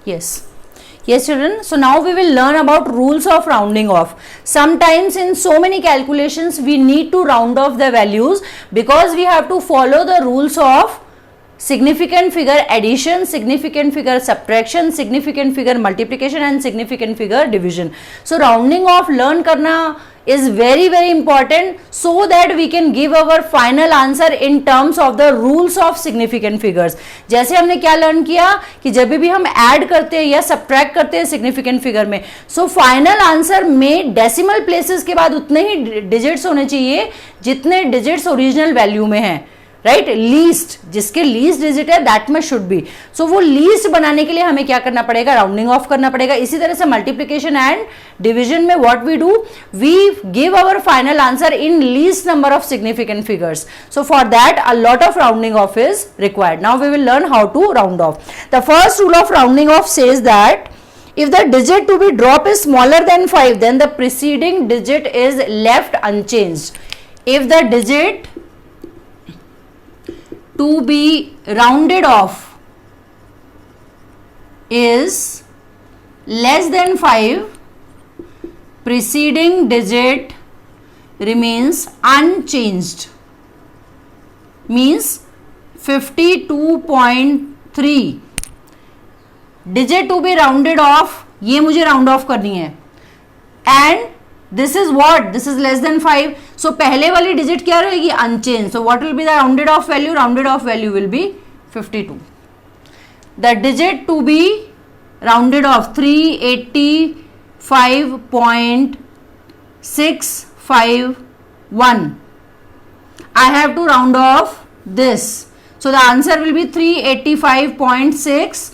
Yes. Yes, children. So now we will learn about rules of rounding off. Sometimes in so many calculations we need to round off the values because we have to follow the rules of significant figure addition, significant figure subtraction, significant figure multiplication and significant figure division. So rounding off learn karna is very very important so that we can give our final answer in terms of the rules of significant figures. जैसे हमने क्या learn किया कि जब भी हम add करते हैं या सब्ट्रैक्ट करते हैं सिग्निफिकेंट फिगर में, सो फाइनल आंसर में डेसिमल प्लेसेस के बाद उतने ही डिजिट्स होने चाहिए जितने डिजिट्स ओरिजिनल वैल्यू में हैं, राइट. लीस्ट, जिसके लीस्ट डिजिट है दैट मच शुड बी. सो वो लीस्ट बनाने के लिए हमें क्या करना पड़ेगा, राउंडिंग ऑफ करना पड़ेगा. इसी तरह से मल्टीप्लिकेशन एंड डिवीजन में what we do, we give our final answer in least number of significant figures. So for that a lot of rounding off is required. Now we will learn how to round off. The first rule of rounding off says that if the digit to be dropped is smaller than 5 then the preceding digit is left unchanged. If the digit to be rounded off is less than 5, preceding digit remains unchanged, means 52.3. Digit to be rounded off, ये मुझे round off करनी है and this is what, this is less than 5. So पहले वाली digit क्या रहेगी, unchange. So what will be the rounded off value, rounded off value will be 52. The digit to be rounded off 385.651. I have to round off this. So the answer will be 385.65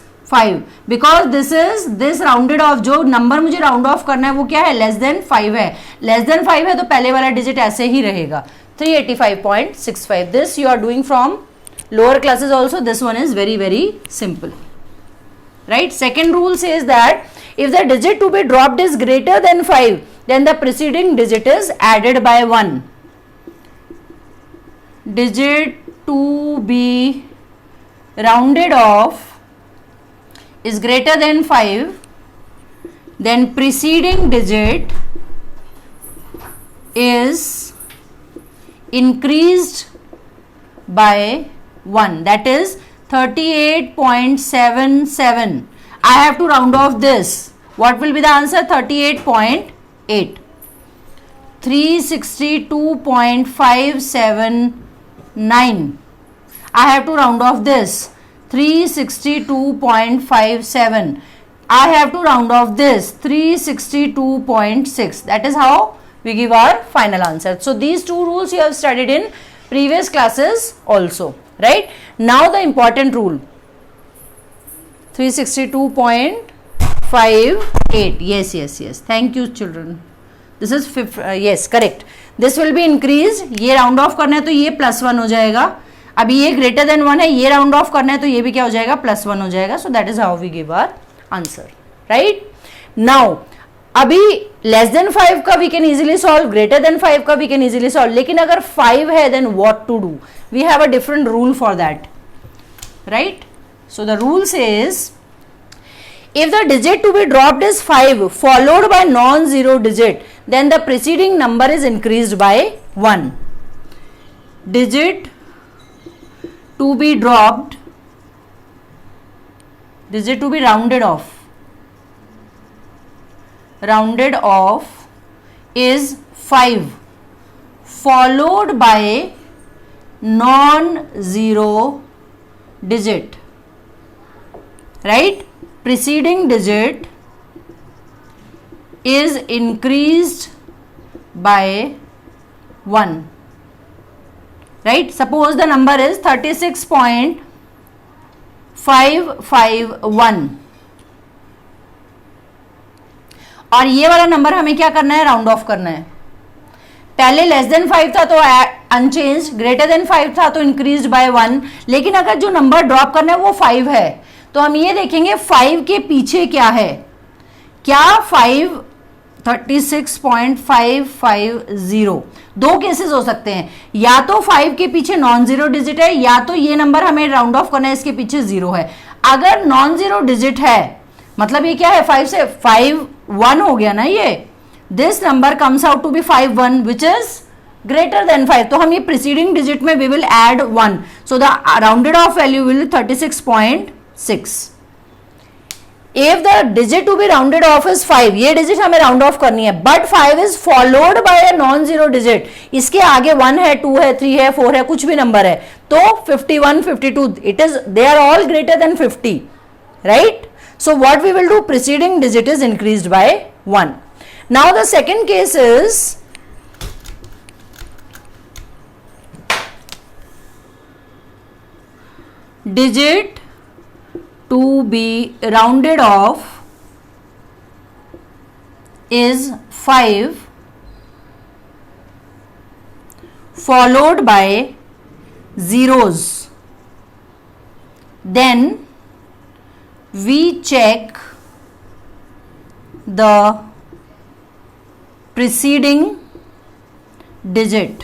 because this rounded off, जो number मुझे round off करना है वो क्या है, less than 5 है. Less than 5 है तो पहले वाला डिजिट ऐसे ही रहेगा 385.65. This you are doing from lower classes also. This one is very very simple, right. Second rule says that if the digit to be dropped is greater than 5 then the preceding digit is added by 1. Digit to be rounded off is greater than 5 then preceding digit is increased by 1, that is 38.77. I have to round off this. What will be the answer, 38.8. 362.579. I have to round off this. 362.57. I have to round off this 362.6. That is how we give our final answer. So these two rules you have studied in previous classes also, right? Now the important rule 362.58. Yes. Thank you children. This is yes, correct. This will be increased. ये round off करना है तो ये +1 हो जाएगा. अभी ये greater than 1 है, ये राउंड ऑफ करना है तो ये भी क्या हो जाएगा, +1 हो जाएगा. So that is how we give our answer, right. Now अभी लेस देन 5 का we can easily solve, greater than 5 का वी कैन इजीली सॉल्व, लेकिन अगर 5 है then what to do, we have a different rule for that, right. So the rule says if the digit to be dropped is 5 followed by non-zero digit then the preceding number is increased by 1. Digit to be dropped, digit to be rounded off is 5 followed by non-zero digit, right. Preceding digit is increased by 1, right. Suppose the number is 36.551 और ये वाला number हमें क्या करना है, round off करना है. पहले लेस देन 5 था तो अनचेंज, ग्रेटर देन 5 था तो इंक्रीज्ड बाय 1, लेकिन अगर जो नंबर ड्रॉप करना है वो 5 है तो हम ये देखेंगे 5 के पीछे क्या है. क्या 5 36.550, दो केसेस हो सकते हैं, या तो 5 के पीछे नॉन जीरो डिजिट है या तो ये नंबर हमें राउंड ऑफ करना है इसके पीछे 0 है. अगर नॉन जीरो डिजिट है मतलब ये क्या है, 5 से 5 1 हो गया ना ये. This number comes out to be 5 1 which is greater than 5. तो हम ये प्रीसीडिंग डिजिट में we will add 1. So the rounded off value will 36.6. If the digit to be rounded off is 5, ये डिजिट हमें राउंड ऑफ करनी है, but 5 is followed by a non zero digit. इसके आगे 1 है, 2 है, 3 है, 4 है, कुछ भी नंबर है, तो 51 52 it is, they are all greater than 50, right. So what we will do, preceding digit is increased by 1. Now the second case is digit to be rounded off is 5 followed by zeros. Then we check the preceding digit.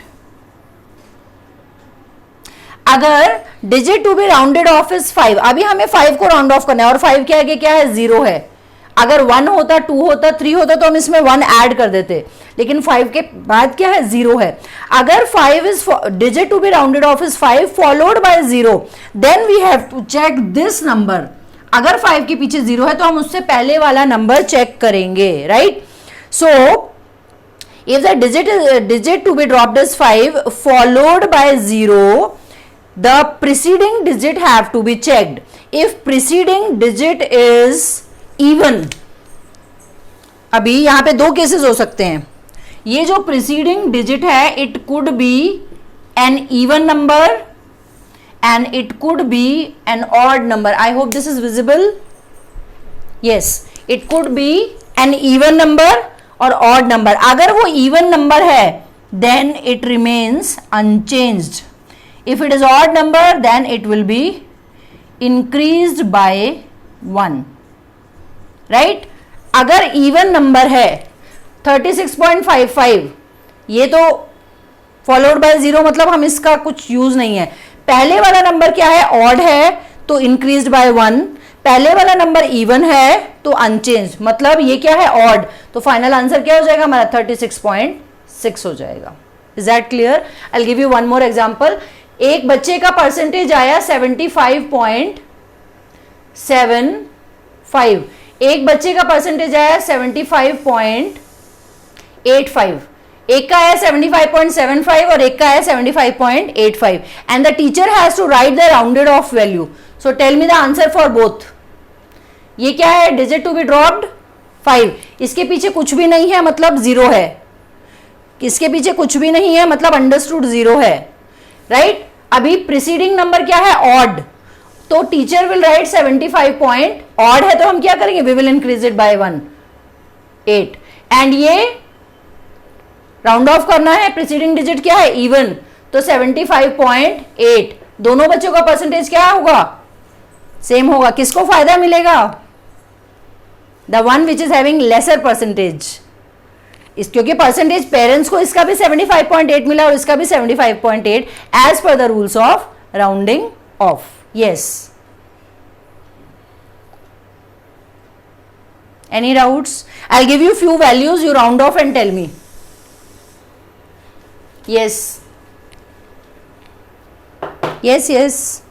अगर digit to be rounded off is 5, अभी हमें 5 को round off करना है और 5 के आगे क्या है, 0 है. अगर 1 होता, 2 होता, 3 होता तो हम इसमें 1 ऐड कर देते, लेकिन 5 के बाद क्या है, 0 है. अगर 5 is digit to be rounded off is 5 followed by 0, then we have to check this number. अगर 5 के पीछे 0 है तो हम उससे पहले वाला नंबर चेक करेंगे, right. So if the digit to be dropped is 5 followed by 0, the preceding digit have to be checked. If preceding digit is even, अभी यहां पे दो केसेस हो सकते हैं. ये जो preceding digit है, it could be an even number and it could be an odd number. I hope this is visible. Yes, it could be an even number or odd number. अगर वो even number है, then it remains unchanged. If it is odd number, then it will be increased by 1, right. अगर even number है 36.55, ये तो followed by 0, मतलब हम इसका कुछ यूज नहीं है. पहले वाला नंबर क्या है, odd है तो increased by 1, पहले वाला नंबर even है तो unchanged, मतलब ये क्या है, odd. तो फाइनल आंसर क्या हो जाएगा हमारा, 36.6 हो जाएगा. Is that clear? I'll give you one more example. एक बच्चे का परसेंटेज आया 75.75, एक बच्चे का परसेंटेज आया 75.85, एक का आया 75.75 और एक का आया 75.85, and the teacher has to write the rounded off value. So tell me the answer for both. ये क्या है, डिजिट टू बी ड्रॉप्ड 5, इसके पीछे कुछ भी नहीं है मतलब 0 है, इसके पीछे कुछ भी नहीं है मतलब अंडरस्टूड 0 है, राइट. अभी प्रीसीडिंग नंबर क्या है, ऑड, तो teacher will write 75 point, odd है तो हम क्या करेंगे, we will increase it by 1 8, and ये राउंड ऑफ करना है, प्रीसीडिंग डिजिट क्या है, इवन, तो 75.8. दोनों बच्चों का परसेंटेज क्या होगा, सेम होगा. किसको फायदा मिलेगा, the one which is having laser percentage. इस क्योंकि परसेंटेज पेरेंट्स को इसका भी 75.8 मिला और इसका भी 75.8 as per the rules of rounding off. Yes, any doubts? I give you few values, you round off and tell me. Yes yes yes.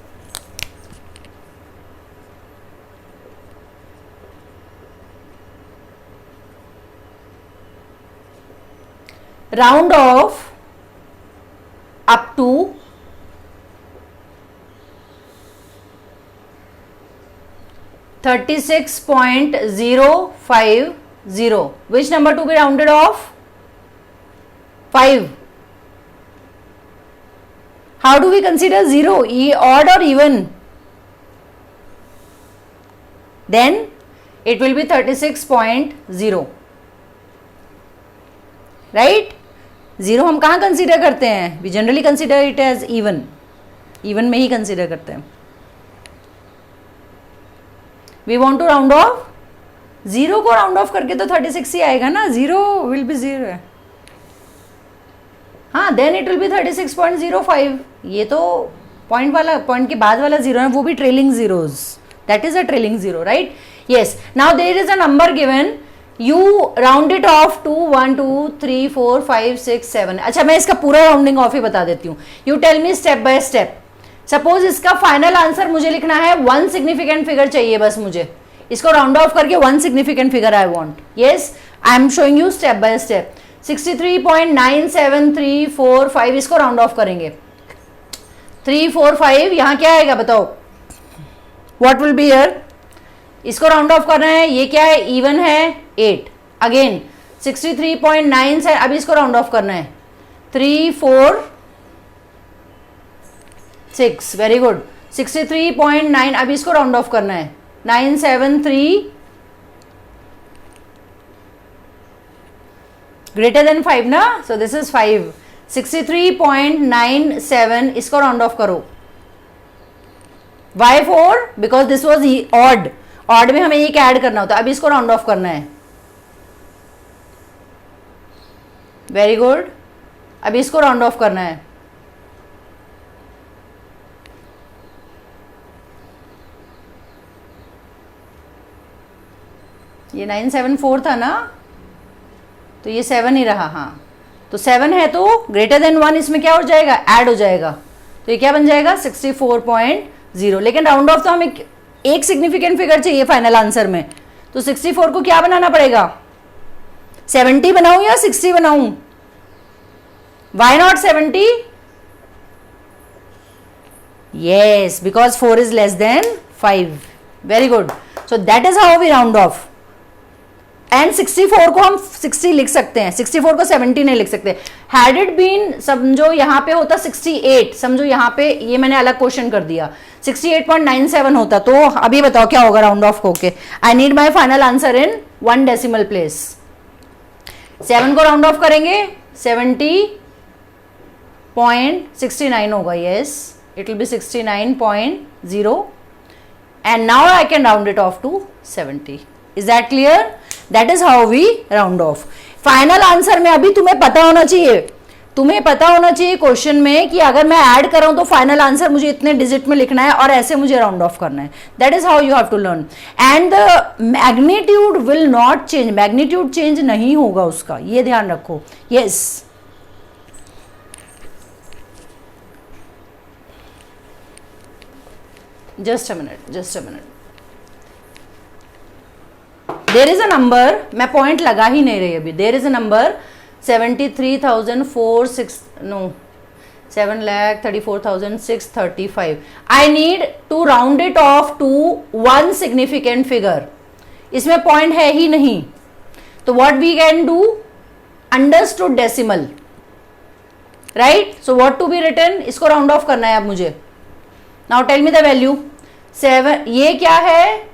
Round off up to 36.050. Which number to be rounded off? 5. How do we consider 0? Odd or even? Then it will be 36.0. Right? 0 हम कहाँ consider करते हैं, we generally consider it as even, even में ही consider करते हैं. We want to round off, 0 को round of करके तो 36 ही आएगा ना, 0 विल बी 0 है. हाँ, देन इट विल बी 36.05. ये तो पॉइंट वाला, पॉइंट के बाद वाला 0 है, वो भी trailing zeros, that is a trailing zero, right. Yes. Now there is a number given. You round it off to 1 2 3 4 5 6 7. अच्छा मैं इसका पूरा राउंडिंग ऑफ ही बता देती हूँ. You tell me step by step. Suppose इसका फाइनल आंसर मुझे लिखना है 1 सिग्निफिकेंट फिगर चाहिए बस मुझे. इसको राउंड ऑफ करके 1 significant figure I want. Yes, I am showing you step by step. 63.9735 इसको राउंड ऑफ करेंगे. 345 यहाँ क्या आएगा बताओ. What will be here. इसको राउंड ऑफ करना है. ये क्या है, इवन है 8. अगेन 63.9 से अभी इसको राउंड ऑफ करना है. 3 4 6. Very good. 63.9 अभी इसको राउंड ऑफ करना है. 973 ग्रेटर देन 5 ना. So this is 5. 63.97 इसको राउंड ऑफ करो. Why 4? Because this was odd. Odd में हमें एक ऐड करना होता है. अभी इसको राउंड ऑफ करना है. Very good. अभी इसको राउंड ऑफ करना है. ये 974 था ना, तो ये 7 ही रहा. हाँ, तो 7 है तो ग्रेटर देन 1 इसमें क्या हो जाएगा, ऐड हो जाएगा. तो ये क्या बन जाएगा 64.0. लेकिन राउंड ऑफ तो हमें एक सिग्निफिकेंट फिगर चाहिए फाइनल आंसर में. तो 64 को क्या बनाना पड़ेगा, 70 बनाऊं या 60 बनाऊं. Why not 70. Yes, because 4 is less than 5. Very good. So that is how we round off. And 64 को हम 60 लिख सकते हैं. 64 को 70 नहीं लिख सकते. हैड इट बीन, समझो यहाँ पे होता 68, समझो यहाँ पे ये मैंने अलग क्वेश्चन कर दिया, 68.97 होता. तो अभी बताओ क्या होगा राउंड ऑफ होके. I need my final answer in 1 decimal place. 7 को राउंड ऑफ करेंगे 70.69 होगा. Yes, it will be 69.0 and now I can round it off to 70. Is that clear. That is how we round off. Final answer में अभी तुम्हें पता होना चाहिए, question में कि अगर मैं ऐड कर रहा हूं तो फाइनल आंसर मुझे इतने डिजिट में लिखना है और ऐसे मुझे राउंड ऑफ करना है. That is how you have to learn. And the magnitude will not change. Magnitude change नहीं होगा उसका, ये ध्यान रखो. Yes, just a minute. There is a number, मैं पॉइंट लगा ही नहीं रही अभी. There is a number 7,34,635. I need to round it off to 1 significant figure. इसमें पॉइंट है ही नहीं, तो what we can do, understood decimal. Right. So what to be written, इसको राउंड ऑफ करना है अब मुझे. Now tell me the value. 7, ये क्या है,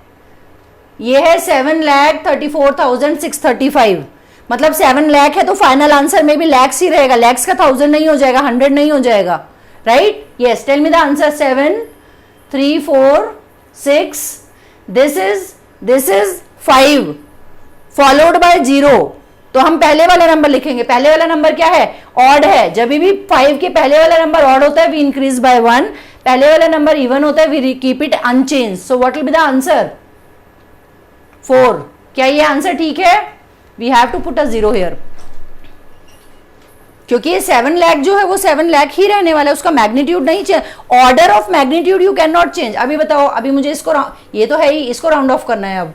ये है 7,34,635. मतलब 7 लाख है तो फाइनल आंसर में भी लैक्स ही रहेगा. लैक्स का 1000 नहीं हो जाएगा, 100 नहीं हो जाएगा. Right. Yes, tell me the answer. 7,346. This is 5 followed by 0. तो हम पहले वाला नंबर लिखेंगे. पहले वाला नंबर क्या है, ऑड है. जब भी 5 के पहले वाला नंबर ऑड होता है वी इंक्रीज बाय 1. पहले वाला नंबर इवन होता है we keep it unchange. So what will be the answer, 4. क्या ये आंसर ठीक है. We have to put a 0 here, क्योंकि ये 7 लाख जो है वो 7 लाख ही रहने वाला है. उसका मैग्नीट्यूड नहीं change. Order of magnitude you can not change. अभी बताओ, अभी मुझे इसको, ये तो है ही, इसको राउंड ऑफ करना है. अब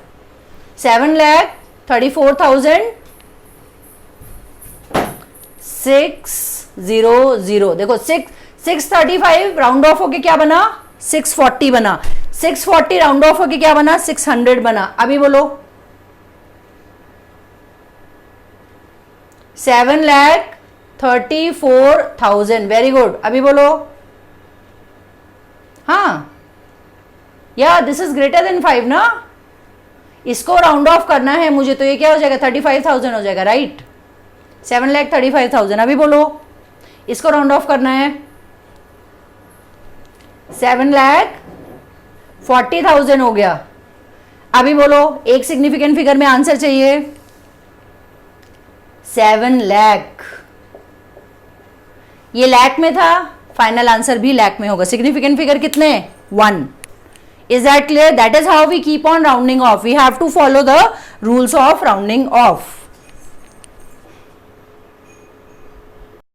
7,34,600. देखो 635 राउंड ऑफ होके क्या बना, 640 बना. 640 राउंड ऑफ होके क्या बना, 600 बना. अभी बोलो 7,34,000. Very good. अभी बोलो. हाँ, या दिस इज ग्रेटर देन 5 ना. इसको राउंड ऑफ करना है मुझे, तो ये क्या हो जाएगा, 35,000 हो जाएगा. राइट. 7,35,000. अभी बोलो, इसको राउंड ऑफ करना है. 7,40,000 हो गया. अभी बोलो, एक सिग्निफिकेंट फिगर में आंसर चाहिए. 7 लाख. ये लाख में था, फाइनल आंसर भी लाख में होगा. सिग्निफिकेंट फिगर कितने, 1. Is that clear? That is how we keep on rounding off. We have to follow the rules of rounding off.